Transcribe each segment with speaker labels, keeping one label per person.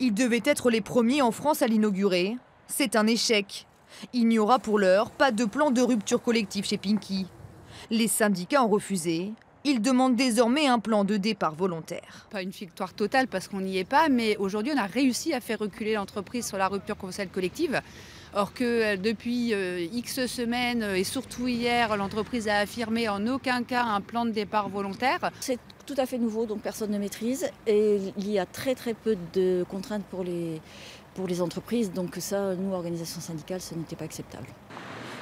Speaker 1: Ils devaient être les premiers en France à l'inaugurer. C'est un échec. Il n'y aura pour l'heure pas de plan de rupture collective chez Pinky. Les syndicats ont refusé. Ils demandent désormais un plan de départ volontaire.
Speaker 2: Pas une victoire totale parce qu'on n'y est pas, mais aujourd'hui on a réussi à faire reculer l'entreprise sur la rupture conventionnelle collective. Or que depuis X semaines et surtout hier, l'entreprise a affirmé en aucun cas un plan de départ volontaire.
Speaker 3: C'est tout à fait nouveau, donc personne ne maîtrise. Et il y a très peu de contraintes pour les entreprises. Donc ça, nous, organisations syndicales, ce n'était pas acceptable.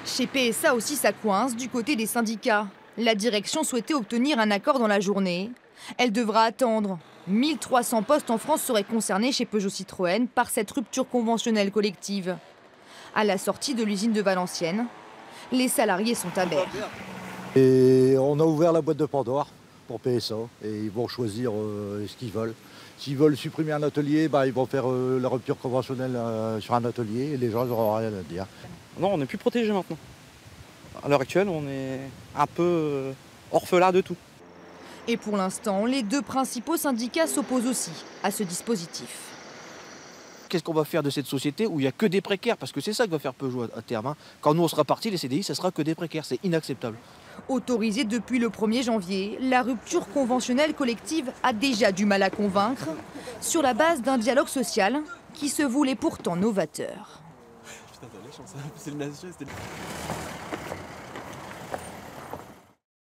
Speaker 1: Chez PSA aussi, ça coince du côté des syndicats. La direction souhaitait obtenir un accord dans la journée. Elle devra attendre. 1300 postes en France seraient concernés chez Peugeot Citroën par cette rupture conventionnelle collective. À la sortie de l'usine de Valenciennes, les salariés sont à Berre.
Speaker 4: Et on a ouvert la boîte de Pandore pour PSA et ils vont choisir ce qu'ils veulent. S'ils veulent supprimer un atelier, ils vont faire la rupture conventionnelle sur un atelier et les gens n'auront rien à dire.
Speaker 5: Non, on n'est plus protégé maintenant. À l'heure actuelle, on est un peu orphelin de tout.
Speaker 1: Et pour l'instant, les deux principaux syndicats s'opposent aussi à ce dispositif.
Speaker 6: Qu'est-ce qu'on va faire de cette société où il n'y a que des précaires? Parce que c'est ça que va faire Peugeot à terme. Quand nous on sera partis, les CDI, ça sera que des précaires. C'est inacceptable.
Speaker 1: Autorisée depuis le 1er janvier, la rupture conventionnelle collective a déjà du mal à convaincre, sur la base d'un dialogue social qui se voulait pourtant novateur.
Speaker 7: Putain, t'as la chance, c'est le